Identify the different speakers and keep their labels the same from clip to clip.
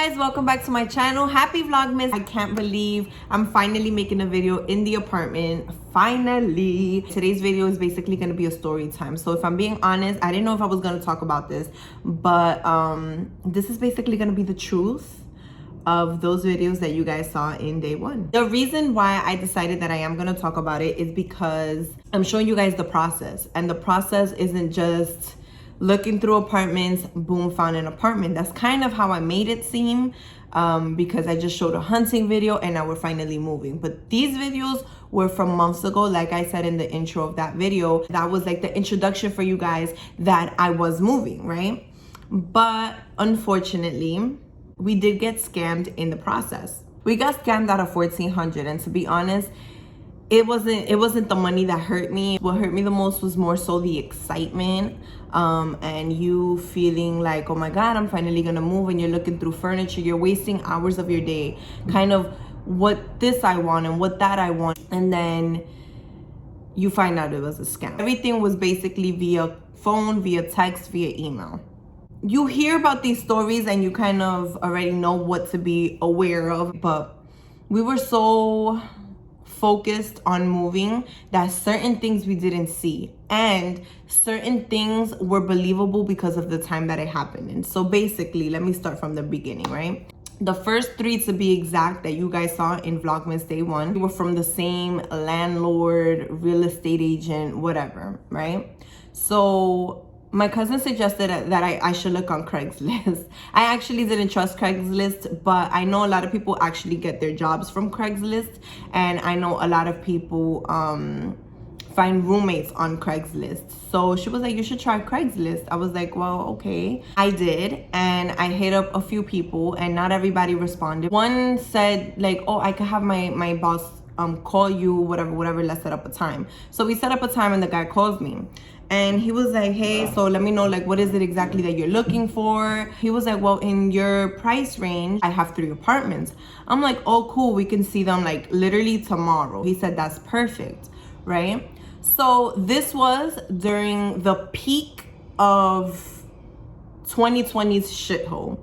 Speaker 1: guys, welcome back to my channel. Happy Vlogmas. I can't believe I'm finally making a video in the apartment. Finally. Today's video is basically going to be a story time. So if I'm being honest, I didn't know if I was going to talk about this, but this is basically going to be the truth of those videos that you guys saw in day one. The reason why I decided that I am going to talk about it is because I'm showing you guys the process, and the process isn't just looking through apartments, boom, found an apartment. That's kind of how I made it seem, because I just showed a hunting video and now we're finally moving. But these videos were from months ago. Like I said in the intro of that video, that was like the introduction for you guys that I was moving, right? But unfortunately, we did get scammed in the process. We got scammed out of $1,400, and to be honest, it wasn't the money that hurt me. What hurt me the most was more so the excitement, and you feeling like, oh my god, I'm finally gonna move, and you're looking through furniture, you're wasting hours of your day, kind of what this I want and what that I want, and then you find out it was a scam. Everything was basically via phone, via text, via email. You hear about these stories and you kind of already know what to be aware of, but we were so focused on moving that certain things we didn't see, and certain things were believable because of the time that it happened in. So basically, let me start from the beginning, right? The first three, to be exact, that you guys saw in Vlogmas day one were from the same landlord, real estate agent, whatever, right? So my cousin suggested that I should look on Craigslist. I actually didn't trust Craigslist, but I know a lot of people actually get their jobs from Craigslist, and I know a lot of people find roommates on Craigslist. So she was like, you should try Craigslist. I was like, well, okay. I did, and I hit up a few people, and not everybody responded. One said like, oh, I could have my boss call you, whatever, let's set up a time. So we set up a time, and the guy calls me. And he was like, hey, so let me know, like, what is it exactly that you're looking for? He was like, well, in your price range, I have 3 apartments. I'm like, oh, cool. We can see them like literally tomorrow. He said, that's perfect, right? So this was during the peak of 2020's shithole.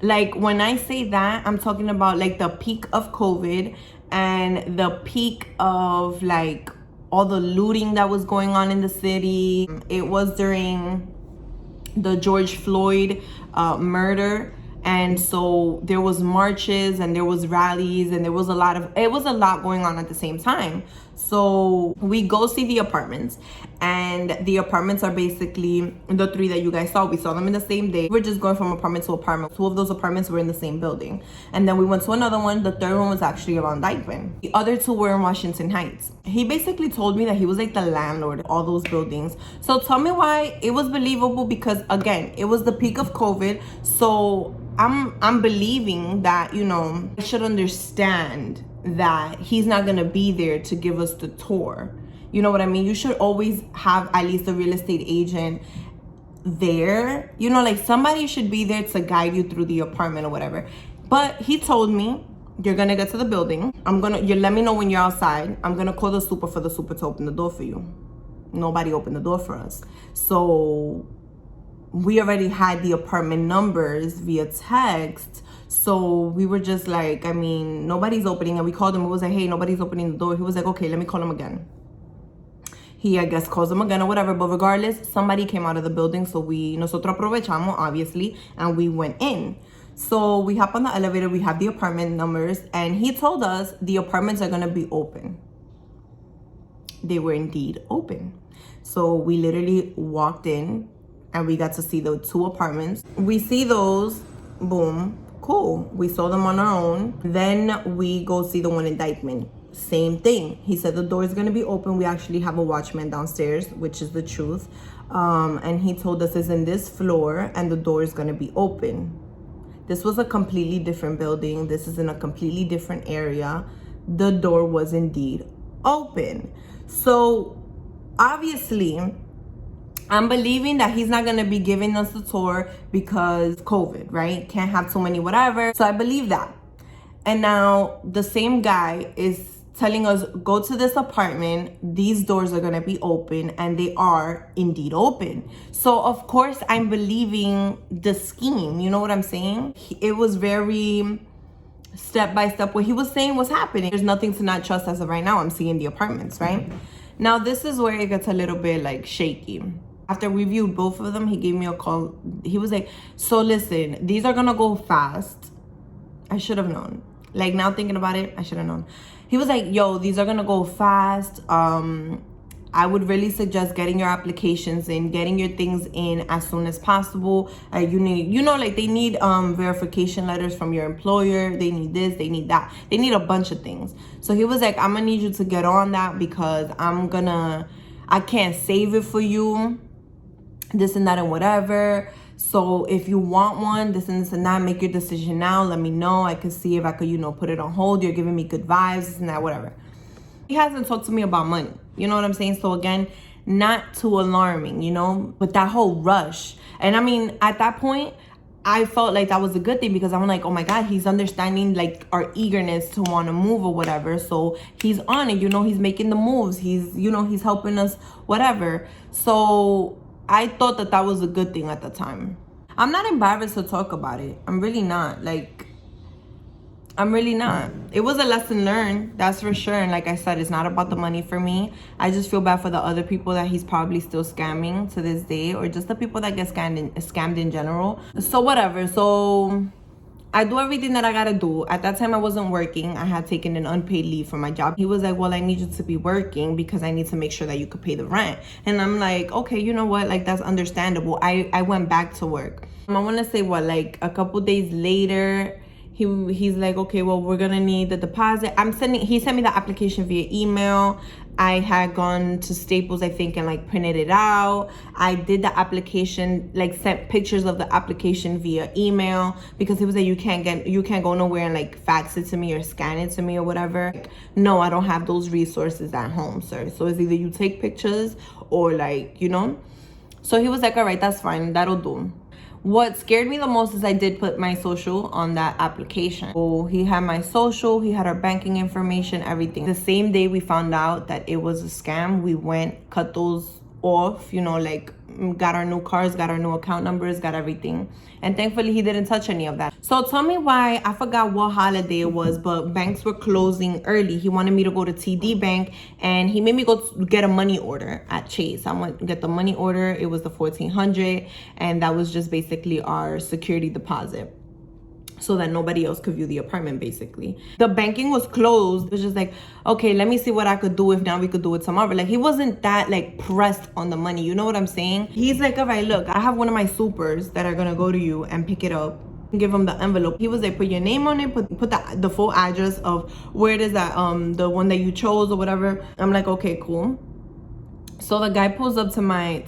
Speaker 1: Like, when I say that, I'm talking about like the peak of COVID and the peak of like all the looting that was going on in the city. It was during the George Floyd murder, and so there was marches and there was rallies and it was a lot going on at the same time. So we go see the apartments, and the apartments are basically the 3 that you guys saw. We saw them in the same day. We're just going from apartment to apartment. 2 of those apartments were in the same building, and then we went to another one. The 3rd one was actually around Dykeman. The other 2 were in Washington Heights. He basically told me that he was like the landlord of all those buildings. So tell me why it was believable, because again, it was the peak of COVID. So I'm believing that, you know, I should understand that he's not gonna be there to give us the tour. You know what I mean? You should always have at least a real estate agent there. You know, like somebody should be there to guide you through the apartment or whatever. But he told me, you're gonna get to the building. You let me know when you're outside. I'm gonna call the super for the super to open the door for you. Nobody opened the door for us. So we already had the apartment numbers via text. So we were just like, I mean, nobody's opening. And we called him. It was like, hey, nobody's opening the door. He was like, okay, let me call him again. He, I guess, calls him again or whatever. But regardless, somebody came out of the building. So nosotros aprovechamos, obviously, and we went in. So we hop on the elevator. We have the apartment numbers. And he told us the apartments are going to be open. They were indeed open. So we literally walked in, and we got to see the 2 apartments. We see those, boom, cool. We saw them on our own. Then we go see the one in Dykeman. Same thing. He said the door is gonna be open. We actually have a watchman downstairs, which is the truth. And he told us it's in this floor and the door is gonna be open. This was a completely different building. This is in a completely different area. The door was indeed open. So obviously, I'm believing that he's not gonna be giving us the tour because COVID, right? Can't have too many whatever. So I believe that. And now the same guy is telling us, go to this apartment, these doors are gonna be open, and they are indeed open. So of course I'm believing the scheme, you know what I'm saying? It was very step by step. What he was saying was happening. There's nothing to not trust as of right now. I'm seeing the apartments, right? Now this is where it gets a little bit like shaky. After we viewed both of them, he gave me a call. He was like, so listen, these are gonna go fast. I should have known. Like, now thinking about it, I should have known. He was like, yo, these are gonna go fast. I would really suggest getting your applications in, getting your things in as soon as possible. You need, you know, like they need verification letters from your employer. They need this, they need that. They need a bunch of things. So he was like, I'm gonna need you to get on that because I can't save it for you. This and that and whatever. So if you want one, this and that, make your decision now. Let me know. I could see if I could, you know, put it on hold. You're giving me good vibes, this and that, whatever. He hasn't talked to me about money. You know what I'm saying? So again, not too alarming, you know, but that whole rush. And I mean, at that point, I felt like that was a good thing because I'm like, oh my God, he's understanding like our eagerness to want to move or whatever. So he's on it, you know, he's making the moves. He's, you know, he's helping us, whatever. So I thought that that was a good thing at the time. I'm not embarrassed to talk about it. I'm really not. Like, I'm really not. It was a lesson learned, that's for sure. And like I said, it's not about the money for me. I just feel bad for the other people that he's probably still scamming to this day, or just the people that get scammed in general. So whatever. So I do everything that I gotta do. At that time, I wasn't working. I had taken an unpaid leave from my job. He was like, well, I need you to be working because I need to make sure that you could pay the rent. And I'm like, okay, you know what? Like, that's understandable. I went back to work. I want to say, what, like a couple days later, he's like, okay, well, we're gonna need the deposit. He sent me the application via email. I had gone to Staples, I think, and like printed it out. I did the application, like sent pictures of the application via email because he was like, you can't go nowhere and like fax it to me or scan it to me or whatever. Like, no, I don't have those resources at home, sir. So it's either you take pictures or like, you know. So he was like, all right, that's fine, that'll do. What scared me the most is I did put my social on that application. So he had my social, he had our banking information, everything. The same day we found out that it was a scam, we went, cut those off, you know, like got our new cards, got our new account numbers, got everything. And thankfully he didn't touch any of that. So tell me why, I forgot what holiday it was, but banks were closing early. He wanted me to go to TD Bank and he made me go get a money order at Chase. I went to get the money order. It was the $1,400 and that was just basically our security deposit, so that nobody else could view the apartment, basically. The banking was closed. It was just like, okay, let me see what I could do if now we could do it tomorrow. Like, he wasn't that like pressed on the money, you know what I'm saying? He's like, all right, look, I have one of my supers that are gonna go to you and pick it up. Give him the envelope. He was like, put your name on it, put the full address of where it is that the one that you chose or whatever. I'm like, okay, cool. So the guy pulls up to my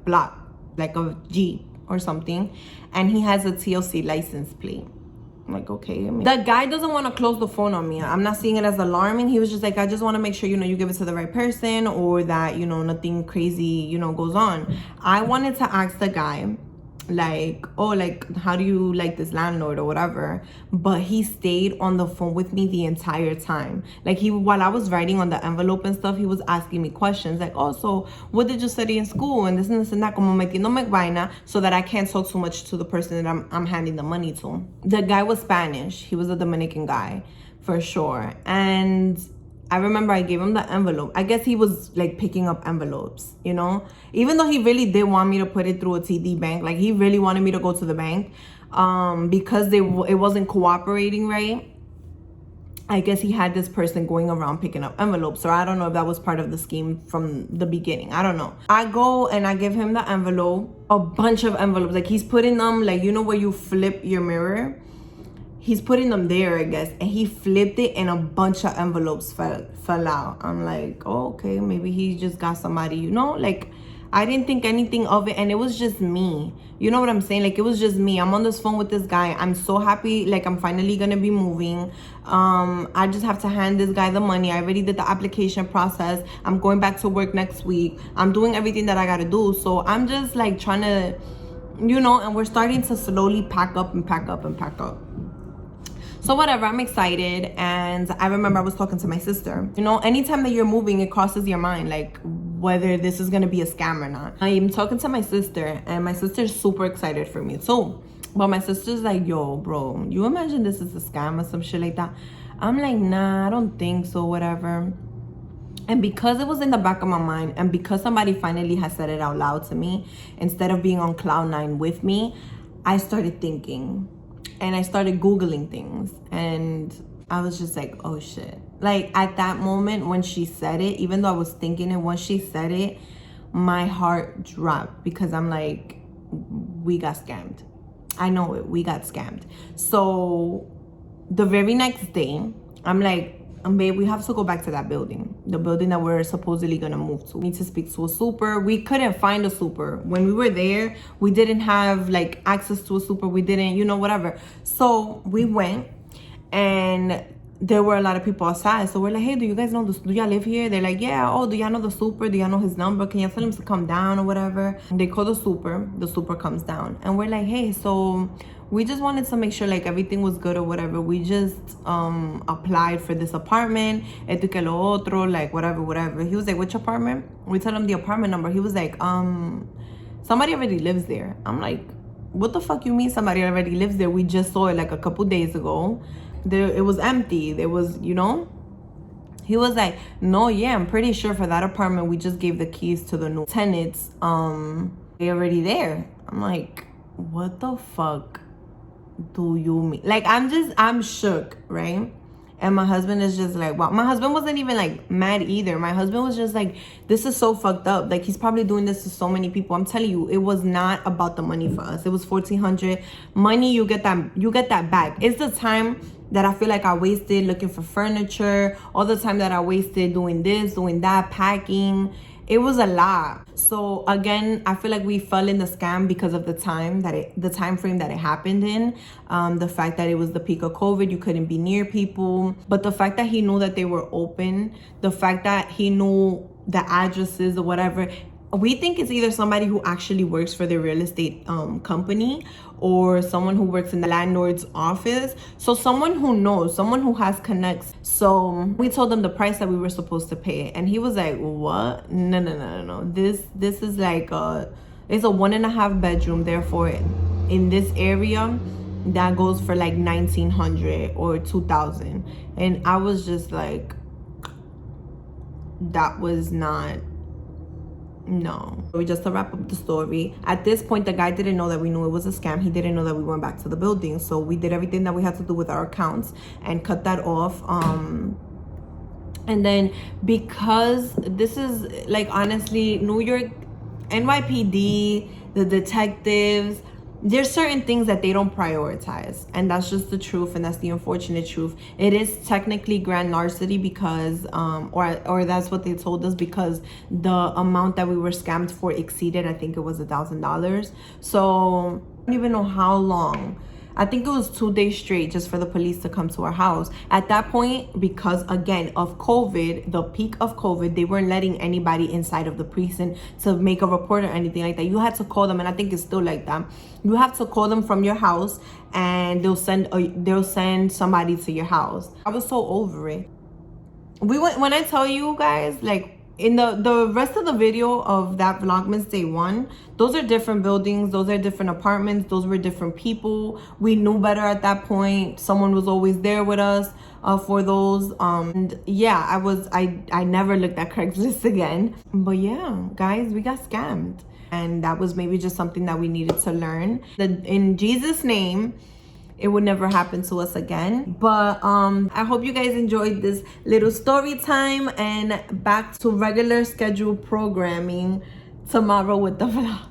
Speaker 1: block, like a Jeep or something, and he has a TLC license plate. I'm like, okay. The guy doesn't want to close the phone on me. I'm not seeing it as alarming. He was just like, I just want to make sure, you know, you give it to the right person or that, you know, nothing crazy, you know, goes on. I wanted to ask the guy, like, oh, like, how do you like this landlord or whatever? But he stayed on the phone with me the entire time. Like, while I was writing on the envelope and stuff, he was asking me questions like, oh, so what did you study in school? And this and that, como metiéndome vaina, so that I can't talk too much to the person that I'm handing the money to. The guy was Spanish. He was a Dominican guy, for sure. And I remember I gave him the envelope. I guess he was like picking up envelopes, you know, even though he really did want me to put it through a TD bank. Like, he really wanted me to go to the bank because it wasn't cooperating, right? I guess he had this person going around picking up envelopes. So I don't know if that was part of the scheme from the beginning. I don't know. I go and I give him the envelope, a bunch of envelopes. Like, he's putting them, like, you know where you flip your mirror? He's putting them there, I guess, and he flipped it and a bunch of envelopes fell out. I'm like, oh, okay, maybe he just got somebody, you know, like, I didn't think anything of it, and it was just me. You know what I'm saying? Like, it was just me. I'm on this phone with this guy. I'm so happy, like, I'm finally gonna be moving. I just have to hand this guy the money. I already did the application process. I'm going back to work next week. I'm doing everything that I gotta do. So I'm just like trying to, you know, and we're starting to slowly pack up and pack up and pack up. So whatever, I'm excited. And I remember I was talking to my sister. You know, anytime that you're moving, it crosses your mind, like whether this is gonna be a scam or not. I'm talking to my sister, and my sister's super excited for me too. But my sister's like, yo, bro, you imagine this is a scam or some shit like that? I'm like, nah, I don't think so, whatever. And because it was in the back of my mind, and because somebody finally has said it out loud to me, instead of being on cloud nine with me, I started thinking, and I started Googling things, and I was just like, oh shit. Like at that moment when she said it, even though I was thinking it, once she said it, my heart dropped, because I'm like, we got scammed. I know it, we got scammed. So the very next day, I'm like, babe, we have to go back to that building, the building that we're supposedly gonna move to. We need to speak to a super. We couldn't find a super. When we were there, we didn't have like access to a super. We didn't, you know, whatever. So we went, and there were a lot of people outside. So we're like, hey, do you guys know this? Do y'all live here? They're like, yeah. Oh, do y'all know the super? Do y'all know his number? Can y'all tell him to come down or whatever? And they call the super. The super comes down, and we're like, hey, so we just wanted to make sure like everything was good or whatever. We just applied for this apartment, esto que lo otro, like whatever. He was like, which apartment? We told him the apartment number. He was like, somebody already lives there. I'm like, what the fuck you mean somebody already lives there? We just saw it like a couple days ago. It was empty. There was, you know. He was like, no, yeah, I'm pretty sure for that apartment we just gave the keys to the new tenants. They already there. I'm like, what the fuck do you mean? Like, I'm shook, right? And my husband is just like, wow. My husband wasn't even like mad either. My husband was just like, this is so fucked up. Like, he's probably doing this to so many people. I'm telling you, it was not about the money for us. It was $1,400. Money, you get that back. It's the time that I feel like I wasted looking for furniture, all the time that I wasted doing this, doing that, packing. It was a lot. So again, I feel like we fell in the scam because of the time frame that it happened in. The fact that it was the peak of COVID, you couldn't be near people. But the fact that he knew that they were open, the fact that he knew the addresses or whatever, we think it's either somebody who actually works for the real estate company, or someone who works in the landlord's office. So someone who knows, someone who has connects. So we told him the price that we were supposed to pay, and he was like, what? No. This is like it's a 1.5 bedroom. Therefore, in this area, that goes for like 1,900 or 2,000. And I was just like, that was not. No. Just to wrap up the story, at this point the guy didn't know that we knew it was a scam. He didn't know that we went back to the building. So we did everything that we had to do with our accounts and cut that off. And then, because this is like, honestly, New York NYPD, the detectives, there's certain things that they don't prioritize, and that's just the truth, and that's the unfortunate truth. It is technically grand larceny because or that's what they told us, because the amount that we were scammed for exceeded, I think it was $1,000. So I don't even know how long. I think it was 2 days straight just for the police to come to our house. At that point, because again of COVID, the peak of COVID, they weren't letting anybody inside of the precinct to make a report or anything like that. You had to call them, and I think it's still like that. You have to call them from your house, and they'll send somebody to your house. I was so over it. When I tell you guys, like, in the rest of the video of that Vlogmas day 1, those are different buildings, those are different apartments, those were different people. We knew better at that point. Someone was always there with us for those. And yeah, I never looked at Craigslist again. But yeah, guys, we got scammed, and that was maybe just something that we needed to learn. That in Jesus' name, it would never happen to us again. But I hope you guys enjoyed this little story time, and back to regular scheduled programming tomorrow with the vlog.